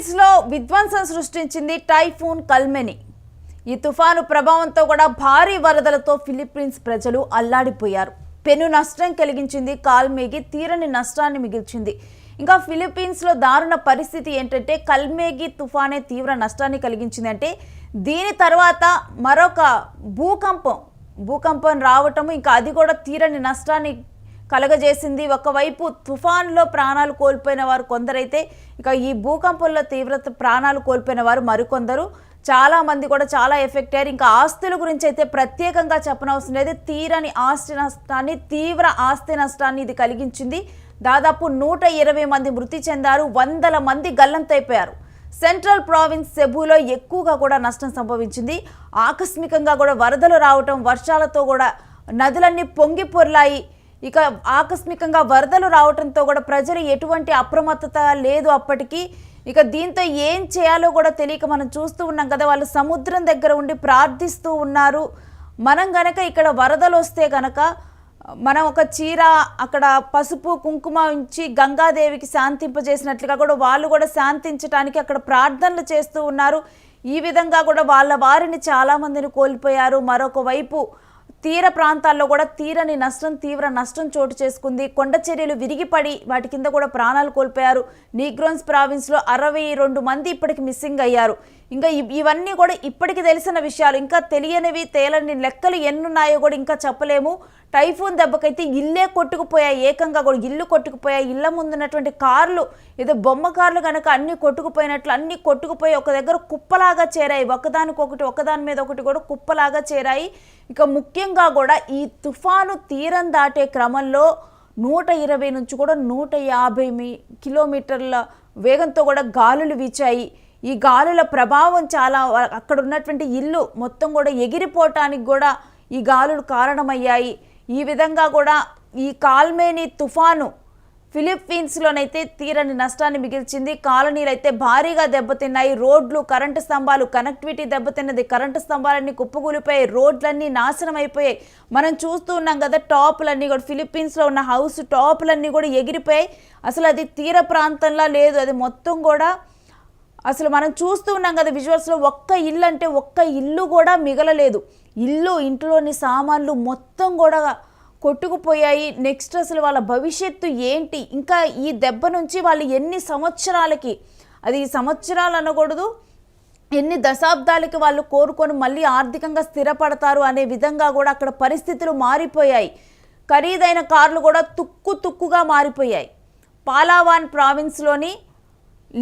ఫిలిప్పీన్స్లో విధ్వంసం సృష్టించింది టైఫూన్ కల్మెని. ఈ తుఫాను ప్రభావంతో కూడా భారీ వరదలతో ఫిలిప్పీన్స్ ప్రజలు అల్లాడిపోయారు. పెను నష్టం కలిగించింది. కాల్మేగి తీరని నష్టాన్ని మిగిల్చింది. ఇంకా ఫిలిప్పీన్స్లో దారుణ పరిస్థితి ఏంటంటే కల్మేగి తుఫానే తీవ్ర నష్టాన్ని కలిగించింది. అంటే దీని తర్వాత మరొక భూకంపం రావటము, ఇంకా అది కూడా తీరని నష్టాన్ని కలగజేసింది. ఒకవైపు తుఫాన్లో ప్రాణాలు కోల్పోయిన వారు కొందరైతే, ఇక ఈ భూకంపంలో తీవ్రత ప్రాణాలు కోల్పోయిన వారు మరికొందరు. చాలా మంది కూడా చాలా ఎఫెక్ట్ అయ్యారు. ఇంకా ఆస్తుల గురించి అయితే ప్రత్యేకంగా చెప్పనవసరం లేదు. తీవ్ర ఆస్తి నష్టాన్ని ఇది కలిగించింది. దాదాపు 120 మంది మృతి చెందారు. వందల మంది గల్లంతైపోయారు. సెంట్రల్ ప్రావిన్స్ సెబులో ఎక్కువగా కూడా నష్టం సంభవించింది. ఆకస్మికంగా కూడా వరదలు రావటం, వర్షాలతో కూడా నదులన్నీ పొంగి పొర్లాయి. ఇక ఆకస్మికంగా వరదలు రావడంతో కూడా ప్రజలు ఎటువంటి అప్రమత్తత లేదు అప్పటికి. ఇక దీంతో ఏం చేయాలో కూడా తెలియక మనం చూస్తూ ఉన్నాం కదా. వాళ్ళు సముద్రం దగ్గర ఉండి ప్రార్థిస్తూ ఉన్నారు. మనం గనక ఇక్కడ వరదలు వస్తే గనక మనం ఒక చీర అక్కడ పసుపు కుంకుమ ఉంచి గంగాదేవికి శాంతింపజేసినట్లుగా కూడా వాళ్ళు కూడా శాంతించడానికి అక్కడ ప్రార్థనలు చేస్తూ ఉన్నారు. ఈ విధంగా కూడా వాళ్ళ వారిని చాలామందిని కోల్పోయారు. మరొక వైపు తీర ప్రాంతాల్లో కూడా తీవ్ర నష్టం చోటు చేసుకుంది. కొండ చర్యలు విరిగిపడి వాటి కింద కూడా ప్రాణాలు కోల్పోయారు. నీగ్రోన్స్ ప్రావిన్స్లో 62 మంది ఇప్పటికి మిస్సింగ్ అయ్యారు. ఇంకా ఇవన్నీ కూడా ఇప్పటికి తెలిసిన విషయాలు. ఇంకా తెలియనివి తేలని లెక్కలు ఎన్నున్నాయో కూడా ఇంకా చెప్పలేము. టైఫూన్ దెబ్బకైతే ఇల్లే కొట్టుకుపోయాయి. ఏకంగా కూడా ఇల్లు కొట్టుకుపోయాయి. ఇళ్ల ముందున్నటువంటి కార్లు, ఏదో బొమ్మ కార్లు కనుక అన్ని కొట్టుకుపోయినట్లు అన్ని కొట్టుకుపోయి ఒక దగ్గర కుప్పలాగా చేరాయి. ఒకదాని మీద ఒకటి కూడా కుప్పలాగా చేరాయి. ఇక ముఖ్యంగా కూడా ఈ తుఫాను తీరం దాటే క్రమంలో 120 నుంచి కూడా 150 కిలోమీటర్ల వేగంతో కూడా గాలులు వీచాయి. ఈ గాలుల ప్రభావం చాలా అక్కడ ఉన్నటువంటి ఇల్లు మొత్తం కూడా ఎగిరిపోవటానికి కూడా ఈ గాలులు కారణమయ్యాయి. ఈ విధంగా కూడా ఈ కాల్మేని తుఫాను ఫిలిప్పీన్స్లోనైతే తీరని నష్టాన్ని మిగిల్చింది. కాలనీలు అయితే భారీగా దెబ్బతిన్నాయి. రోడ్లు, కరెంటు స్తంభాలు, కనెక్టివిటీ దెబ్బతిన్నది. కరెంటు స్తంభాలన్నీ కుప్పకూలిపోయాయి. రోడ్లన్నీ నాశనం అయిపోయాయి. మనం చూస్తూ ఉన్నాం కదా, టాపులన్నీ కూడా ఫిలిప్పీన్స్లో ఉన్న హౌస్ టాపులన్నీ కూడా ఎగిరిపోయాయి. అసలు అది తీర ప్రాంతంలో లేదు. అది మొత్తం కూడా అసలు మనం చూస్తూ ఉన్నాం కదా విజువల్స్లో. ఒక్క ఇల్లు అంటే ఒక్క ఇల్లు కూడా మిగలలేదు. ఇంట్లోని సామాన్లు మొత్తం కూడా కొట్టుకుపోయాయి. నెక్స్ట్ అసలు వాళ్ళ భవిష్యత్తు ఏంటి? ఇంకా ఈ దెబ్బ నుంచి వాళ్ళు ఎన్ని సంవత్సరాలకి, అది సంవత్సరాలు అనకూడదు, ఎన్ని దశాబ్దాలకి వాళ్ళు కోరుకొని మళ్ళీ ఆర్థికంగా స్థిరపడతారు అనే విధంగా కూడా అక్కడ పరిస్థితులు మారిపోయాయి. ఖరీదైన కార్లు కూడా తుక్కుగా మారిపోయాయి. పాలావాన్ ప్రావిన్స్లోని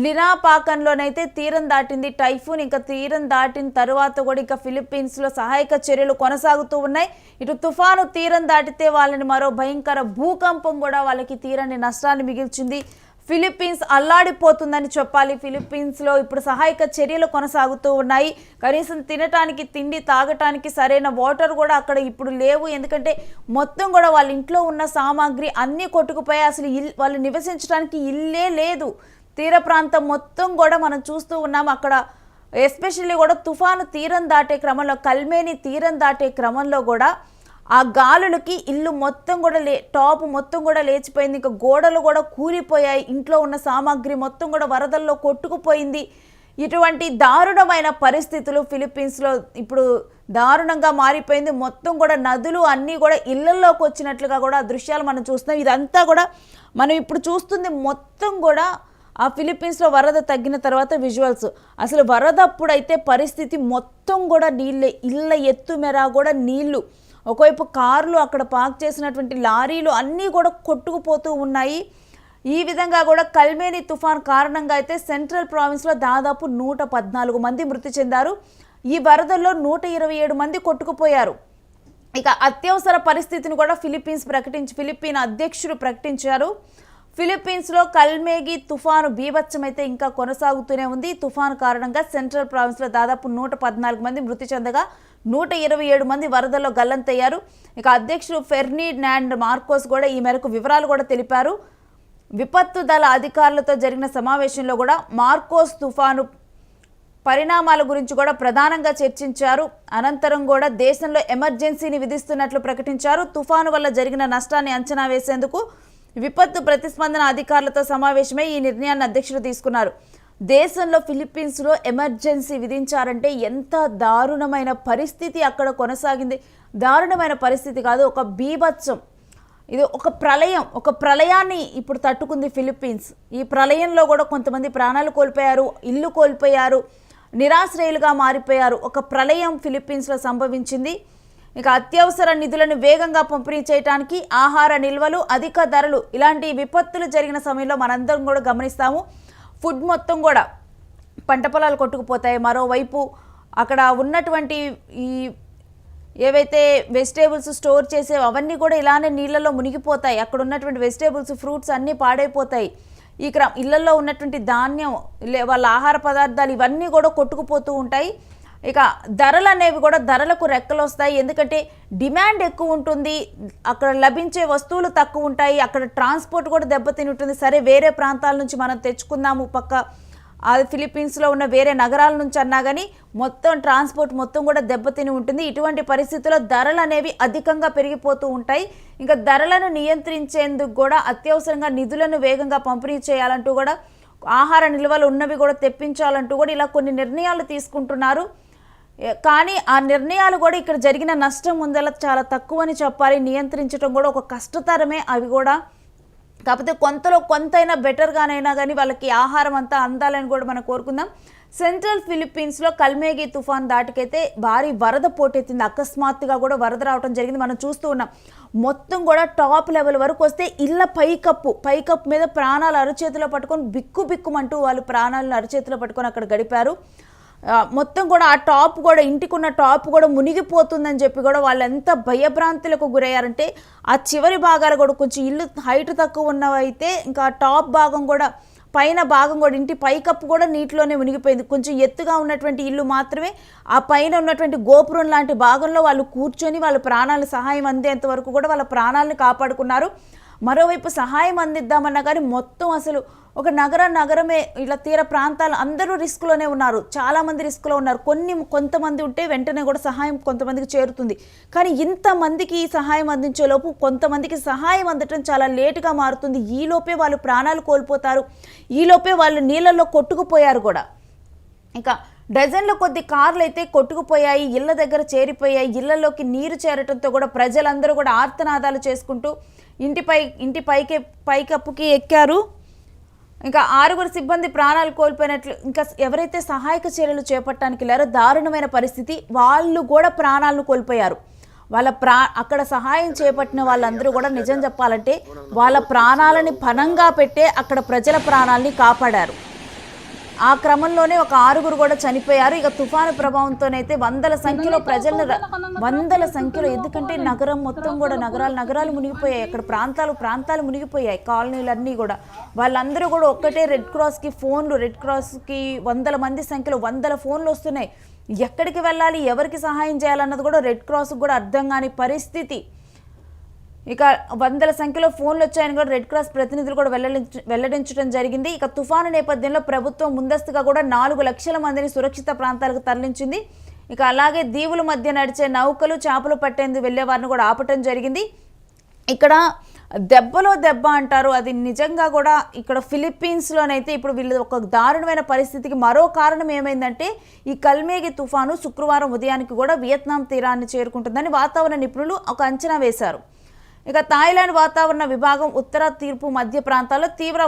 లినాపాకన్లోనైతే తీరం దాటింది టైఫూన్. ఇంకా తీరం దాటిన తర్వాత కూడా ఇంకా ఫిలిప్పీన్స్లో సహాయక చర్యలు కొనసాగుతూ ఉన్నాయి. ఇటు తుఫాను తీరం దాటితే వాళ్ళని మరో భయంకర భూకంపం కూడా వాళ్ళకి తీరని నష్టాన్ని మిగిల్చింది. ఫిలిప్పీన్స్ అల్లాడిపోతుందని చెప్పాలి. ఫిలిప్పీన్స్లో ఇప్పుడు సహాయక చర్యలు కొనసాగుతూ ఉన్నాయి. కనీసం తినటానికి, తిండి తాగటానికి సరైన వాటర్ కూడా అక్కడ ఇప్పుడు లేవు. ఎందుకంటే మొత్తం కూడా వాళ్ళ ఇంట్లో ఉన్న సామాగ్రి అన్నీ కొట్టుకుపోయాయి. అసలు వాళ్ళు నివసించడానికి ఇల్లే లేదు. తీర ప్రాంతం మొత్తం కూడా మనం చూస్తూ ఉన్నాం. అక్కడ ఎస్పెషల్లీ కూడా తుఫాను తీరం దాటే క్రమంలో, కల్మేని తీరం దాటే క్రమంలో కూడా ఆ గాలులకి ఇల్లు మొత్తం కూడా టాప్ మొత్తం కూడా లేచిపోయింది. ఇంకా గోడలు కూడా కూలిపోయాయి. ఇంట్లో ఉన్న సామాగ్రి మొత్తం కూడా వరదల్లో కొట్టుకుపోయింది. ఇటువంటి దారుణమైన పరిస్థితులు ఫిలిప్పీన్స్లో ఇప్పుడు దారుణంగా మారిపోయింది. మొత్తం కూడా నదులు అన్నీ కూడా ఇళ్లలోకి వచ్చినట్లుగా కూడా ఆ దృశ్యాలు మనం చూస్తున్నాం. ఇదంతా కూడా మనం ఇప్పుడు చూస్తుంది మొత్తం కూడా ఆ ఫిలిప్పీన్స్లో వరద తగ్గిన తర్వాత విజువల్స్. అసలు వరద అప్పుడైతే పరిస్థితి మొత్తం కూడా నీళ్ళే. ఇళ్ళ ఎత్తు మేర కూడా నీళ్లు. ఒకవైపు కార్లు, అక్కడ పార్క్ చేసినటువంటి లారీలు అన్నీ కూడా కొట్టుకుపోతూ ఉన్నాయి. ఈ విధంగా కూడా కల్మేని తుఫాన్ కారణంగా అయితే సెంట్రల్ ప్రావిన్స్లో దాదాపు 114 మంది మృతి చెందారు. ఈ వరదల్లో 127 మంది కొట్టుకుపోయారు. ఇక అత్యవసర పరిస్థితిని కూడా ఫిలిప్పీన్ అధ్యక్షుడు ప్రకటించారు. ఫిలిప్పీన్స్లో కల్మేగి తుఫాను బీభత్సమైతే ఇంకా కొనసాగుతూనే ఉంది. తుఫాను కారణంగా సెంట్రల్ ప్రావిన్స్లో దాదాపు 114 మంది మృతి చెందగా 127 మంది వరదల్లో గల్లంతయ్యారు. ఇక అధ్యక్షుడు ఫెర్డినాండ్ మార్కోస్ కూడా ఈ మేరకు వివరాలు కూడా తెలిపారు. విపత్తు దళ అధికారులతో జరిగిన సమావేశంలో కూడా మార్కోస్ తుఫాను పరిణామాల గురించి కూడా ప్రధానంగా చర్చించారు. అనంతరం కూడా దేశంలో ఎమర్జెన్సీని విధిస్తున్నట్లు ప్రకటించారు. తుఫాను వల్ల జరిగిన నష్టాన్ని అంచనా వేసేందుకు విపత్తు ప్రతిస్పందన అధికారులతో సమావేశమై ఈ నిర్ణయాన్ని అధ్యక్షుడు తీసుకున్నారు. దేశంలో ఫిలిప్పీన్స్లో ఎమర్జెన్సీ విధించారంటే ఎంత దారుణమైన పరిస్థితి అక్కడ కొనసాగింది. దారుణమైన పరిస్థితి కాదు, ఒక బీభత్సం. ఇది ఒక ప్రళయాన్ని ఇప్పుడు తట్టుకుంది ఫిలిప్పీన్స్. ఈ ప్రళయంలో కూడా కొంతమంది ప్రాణాలు కోల్పోయారు, ఇల్లు కోల్పోయారు, నిరాశ్రయులుగా మారిపోయారు. ఒక ప్రళయం ఫిలిప్పీన్స్లో సంభవించింది. ఇక అత్యవసర నిధులను వేగంగా పంపిణీ చేయడానికి ఆహార నిల్వలు, అధిక ధరలు, ఇలాంటి విపత్తులు జరిగిన సమయంలో మనందరం కూడా గమనిస్తాము. ఫుడ్ మొత్తం కూడా పంట పొలాలు కొట్టుకుపోతాయి. మరోవైపు అక్కడ ఉన్నటువంటి ఈ ఏవైతే వెజిటేబుల్స్ స్టోర్ చేసే అవన్నీ కూడా ఇలానే నీళ్ళలో మునిగిపోతాయి. అక్కడ ఉన్నటువంటి వెజిటేబుల్స్, ఫ్రూట్స్ అన్నీ పాడైపోతాయి. ఇళ్లలో ఉన్నటువంటి ధాన్యం, వాళ్ళ ఆహార పదార్థాలు ఇవన్నీ కూడా కొట్టుకుపోతూ ఉంటాయి. ఇక ధరలు అనేవి కూడా ధరలకు రెక్కలు వస్తాయి. ఎందుకంటే డిమాండ్ ఎక్కువ ఉంటుంది, అక్కడ లభించే వస్తువులు తక్కువ ఉంటాయి, అక్కడ ట్రాన్స్పోర్ట్ కూడా దెబ్బతిని ఉంటుంది. సరే వేరే ప్రాంతాల నుంచి మనం తెచ్చుకుందాము, పక్క అది ఫిలిప్పీన్స్లో ఉన్న వేరే నగరాల నుంచి అన్నా కానీ మొత్తం ట్రాన్స్పోర్ట్ మొత్తం కూడా దెబ్బతిని ఉంటుంది. ఇటువంటి పరిస్థితుల్లో ధరలు అనేవి అధికంగా పెరిగిపోతూ ఉంటాయి. ఇంకా ధరలను నియంత్రించేందుకు కూడా అత్యవసరంగా నిధులను వేగంగా పంపిణీ చేయాలంటూ కూడా, ఆహార నిల్వలు ఉన్నవి కూడా తెప్పించాలంటూ కూడా ఇలా కొన్ని నిర్ణయాలు తీసుకుంటున్నారు. కానీ ఆ నిర్ణయాలు కూడా ఇక్కడ జరిగిన నష్టం ముందల చాలా తక్కువని చెప్పాలి. నియంత్రించడం కూడా ఒక కష్టతరమే అవి కూడా. కాకపోతే కొంతలో కొంతైనా బెటర్గానైనా కానీ వాళ్ళకి ఆహారం అంతా అందాలని కూడా మనం కోరుకుందాం. సెంట్రల్ ఫిలిప్పీన్స్లో కల్మేగి తుఫాన్ దాటికైతే భారీ వరద పోటెత్తింది. అకస్మాత్తుగా కూడా వరద రావడం జరిగింది. మనం చూస్తూ ఉన్నాం. మొత్తం కూడా టాప్ లెవెల్ వరకు వస్తే ఇళ్ళ పైకప్పు మీద ప్రాణాలు అరచేతిలో పట్టుకొని బిక్కుమంటూ వాళ్ళు ప్రాణాలను అరచేతిలో పట్టుకొని అక్కడ గడిపారు. మొత్తం కూడా ఆ టాప్ కూడా, ఇంటికున్న టాప్ కూడా మునిగిపోతుందని చెప్పి కూడా వాళ్ళు ఎంత భయభ్రాంతులకు గురయ్యారంటే ఆ చివరి భాగాలు కూడా కొంచెం ఇల్లు హైట్ తక్కువ ఉన్నవైతే ఇంకా టాప్ భాగం కూడా, పైన భాగం కూడా, ఇంటి పైకప్పు కూడా నీటిలోనే మునిగిపోయింది. కొంచెం ఎత్తుగా ఉన్నటువంటి ఇల్లు మాత్రమే ఆ పైన ఉన్నటువంటి గోపురం లాంటి భాగంలో వాళ్ళు కూర్చొని వాళ్ళ ప్రాణాలు సహాయం అందేంత వరకు కూడా వాళ్ళ ప్రాణాలను కాపాడుకున్నారు. మరోవైపు సహాయం అందిద్దామన్నా కానీ మొత్తం అసలు ఒక నగరమే ఇలా తీర ప్రాంతాలు అందరూ రిస్క్లోనే ఉన్నారు. చాలామంది రిస్క్లో ఉన్నారు. కొంతమంది ఉంటే వెంటనే కూడా సహాయం కొంతమందికి చేరుతుంది. కానీ ఇంతమందికి సహాయం అందించేలోపు కొంతమందికి సహాయం అందటం చాలా లేటుగా మారుతుంది. ఈలోపే వాళ్ళు ప్రాణాలు కోల్పోతారు. ఈలోపే వాళ్ళు నీళ్ళల్లో కొట్టుకుపోయారు కూడా. ఇంకా డజన్ల కొద్ది కార్లు అయితే కొట్టుకుపోయాయి, ఇళ్ల దగ్గర చేరిపోయాయి. ఇళ్లలోకి నీరు చేరటంతో కూడా ప్రజలందరూ కూడా ఆర్తనాదాలు చేసుకుంటూ ఇంటి పైకప్పుకి ఎక్కారు. ఇంకా 6 సిబ్బంది ప్రాణాలు కోల్పోయినట్లు, ఇంకా ఎవరైతే సహాయక చర్యలు చేపట్టడానికి లేరో దారుణమైన పరిస్థితి, వాళ్ళు కూడా ప్రాణాలను కోల్పోయారు. అక్కడ సహాయం చేపట్టిన వాళ్ళందరూ కూడా నిజం చెప్పాలంటే వాళ్ళ ప్రాణాలని పణంగా పెట్టే అక్కడ ప్రజల ప్రాణాలని కాపాడారు. ఆ క్రమంలోనే ఒక 6 కూడా చనిపోయారు. ఇక తుఫాను ప్రభావంతోనైతే వందల సంఖ్యలో ఎందుకంటే నగరం మొత్తం కూడా నగరాలు మునిగిపోయాయి. అక్కడ ప్రాంతాలు మునిగిపోయాయి. కాలనీలన్నీ కూడా వాళ్ళందరూ కూడా ఒక్కటే రెడ్ క్రాస్కి వందల మంది సంఖ్యలో 100 ఫోన్లు వస్తున్నాయి. ఎక్కడికి వెళ్ళాలి, ఎవరికి సహాయం చేయాలన్నది కూడా రెడ్ క్రాస్కి కూడా అర్థం కాని పరిస్థితి. ఇక 100 సంఖ్యలో ఫోన్లు వచ్చాయని కూడా రెడ్ క్రాస్ ప్రతినిధులు కూడా వెల్లడించడం జరిగింది. ఇక తుఫాను నేపథ్యంలో ప్రభుత్వం ముందస్తుగా కూడా 4 లక్షల మందిని సురక్షిత ప్రాంతాలకు తరలించింది. ఇక అలాగే దీవుల మధ్య నడిచే నౌకలు, చేపలు పట్టేందుకు వెళ్లే వారిని కూడా ఆపటం జరిగింది. ఇక్కడ దెబ్బలో దెబ్బ అంటారు, అది నిజంగా కూడా ఇక్కడ ఫిలిప్పీన్స్లోనైతే ఇప్పుడు వీళ్ళు ఒక దారుణమైన పరిస్థితికి మరో కారణం ఏమైందంటే ఈ కల్మేగి తుఫాను శుక్రవారం ఉదయానికి కూడా వియత్నాం తీరాన్ని చేరుకుంటుందని వాతావరణ నిపుణులు ఒక అంచనా వేశారు. ఇక థాయిలాండ్ వాతావరణ విభాగం ఉత్తర, తూర్పు, మధ్య ప్రాంతాల్లో తీవ్ర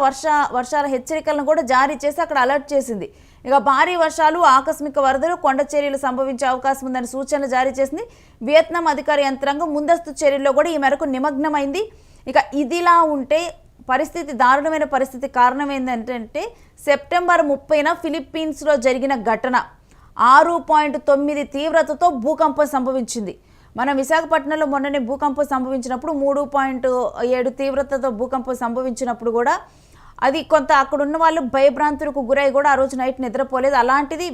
వర్షాల హెచ్చరికలను కూడా జారీ చేసి అక్కడ అలర్ట్ చేసింది. ఇక భారీ వర్షాలు, ఆకస్మిక వరదలు, కొండ చర్యలు సంభవించే అవకాశం ఉందని సూచనలు జారీ చేసింది. వియత్నాం అధికార యంత్రాంగం ముందస్తు చర్యల్లో కూడా ఈ మేరకు నిమగ్నమైంది. ఇక ఇదిలా ఉంటే దారుణమైన పరిస్థితి కారణం ఏంటంటే సెప్టెంబర్ 30న ఫిలిప్పీన్స్లో జరిగిన ఘటన 6.9 తీవ్రతతో భూకంపం సంభవించింది. మన విశాఖపట్నంలో మొన్ననే భూకంపం సంభవించినప్పుడు 3.7 తీవ్రతతో భూకంపం సంభవించినప్పుడు కూడా అది కొంత అక్కడున్న వాళ్ళు భయభ్రాంతులకు గురై కూడా ఆ రోజు నైట్ నిద్రపోలేదు. అలాంటిది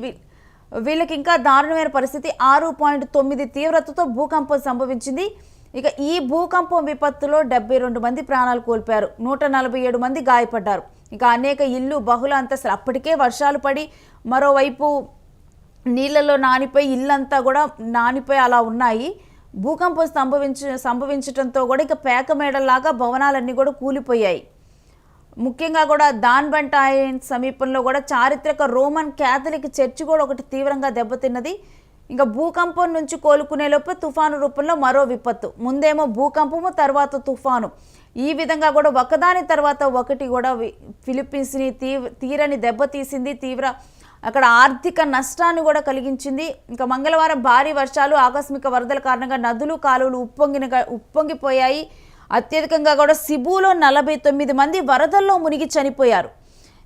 వీళ్ళకి ఇంకా దారుణమైన పరిస్థితి 6.9 తీవ్రతతో భూకంపం సంభవించింది. ఇక ఈ భూకంపం విపత్తులో 72 మంది ప్రాణాలు కోల్పోయారు, 147 మంది గాయపడ్డారు. ఇక అనేక ఇల్లు, బహుళ అంతస్తులు అప్పటికే వర్షాలు పడి మరోవైపు నీళ్ళలో నానిపోయి ఇల్లంతా కూడా నానిపోయి అలా ఉన్నాయి. భూకంపం సంభవించడంతో కూడా ఇక పేక మేడల్లాగా భవనాలన్నీ కూడా కూలిపోయాయి. ముఖ్యంగా కూడా దాన్బంట ఐలాండ్ సమీపంలో కూడా చారిత్రక రోమన్ క్యాథలిక్ చర్చి కూడా ఒకటి తీవ్రంగా దెబ్బతిన్నది. ఇంకా భూకంపం నుంచి కోలుకునే లోపు తుఫాను రూపంలో మరో విపత్తు. ముందేమో భూకంపము, తర్వాత తుఫాను. ఈ విధంగా కూడా ఒకదాని తర్వాత ఒకటి కూడా ఫిలిప్పీన్స్ని తీరని దెబ్బతీసింది. అక్కడ ఆర్థిక నష్టాన్ని కూడా కలిగించింది. ఇంకా మంగళవారం భారీ వర్షాలు, ఆకస్మిక వరదల కారణంగా నదులు, కాలువలు ఉప్పొంగిపోయాయి. అత్యధికంగా కూడా సిబులో 49 మంది వరదల్లో మునిగి చనిపోయారు.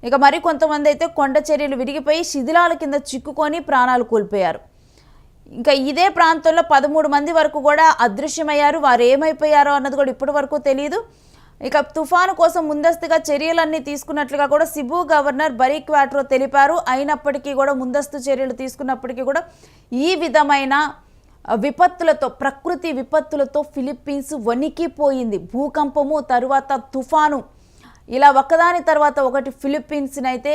ఇక మరి కొంతమంది అయితే కొండ చర్యలు విరిగిపోయి శిథిలాల కింద చిక్కుకొని ప్రాణాలు కోల్పోయారు. ఇంకా ఇదే ప్రాంతంలో 13 మంది వరకు కూడా అదృశ్యమయ్యారు. వారు ఏమైపోయారో అన్నది కూడా ఇప్పటి వరకు తెలియదు. ఇక తుఫాను కోసం ముందస్తుగా చర్యలన్నీ తీసుకున్నట్లుగా కూడా సిబు గవర్నర్ బరీ క్వాట్రో తెలిపారు. అయినప్పటికీ కూడా ముందస్తు చర్యలు తీసుకున్నప్పటికీ కూడా ఈ విధమైన విపత్తులతో, ప్రకృతి విపత్తులతో ఫిలిప్పీన్స్ వణికిపోయింది. భూకంపము, తరువాత తుఫాను, ఇలా ఒకదాని తర్వాత ఒకటి ఫిలిప్పీన్స్ని అయితే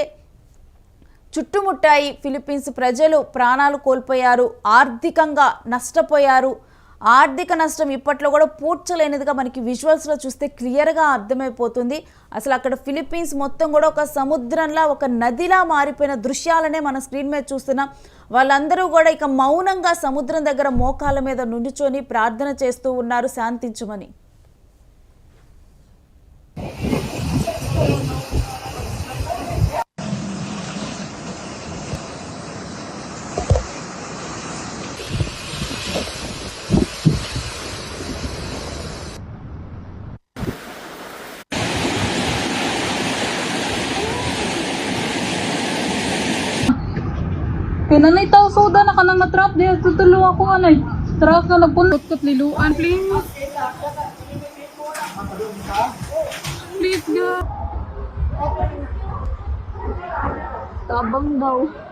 చుట్టుముట్టాయి. ఫిలిప్పీన్స్ ప్రజలు ప్రాణాలు కోల్పోయారు, ఆర్థికంగా నష్టపోయారు. ఆర్థిక నష్టం ఇప్పట్లో కూడా పూడ్చలేనిదిగా మనకి విజువల్స్లో చూస్తే క్లియర్గా అర్థమైపోతుంది. అసలు అక్కడ ఫిలిప్పీన్స్ మొత్తం కూడా ఒక సముద్రంలా, ఒక నదిలా మారిపోయిన దృశ్యాలనే మన స్క్రీన్ మీద చూస్తున్నాం. వాళ్ళందరూ కూడా ఇక మౌనంగా సముద్రం దగ్గర మోకాళ్ళ మీద నుంచుని ప్రార్థన చేస్తూ ఉన్నారు శాంతించమని. Pinanay tao soda na kanang na-trap diya tutulong ako anay. Trap na nagpunot ko liluan please. Please God. Tabang daw.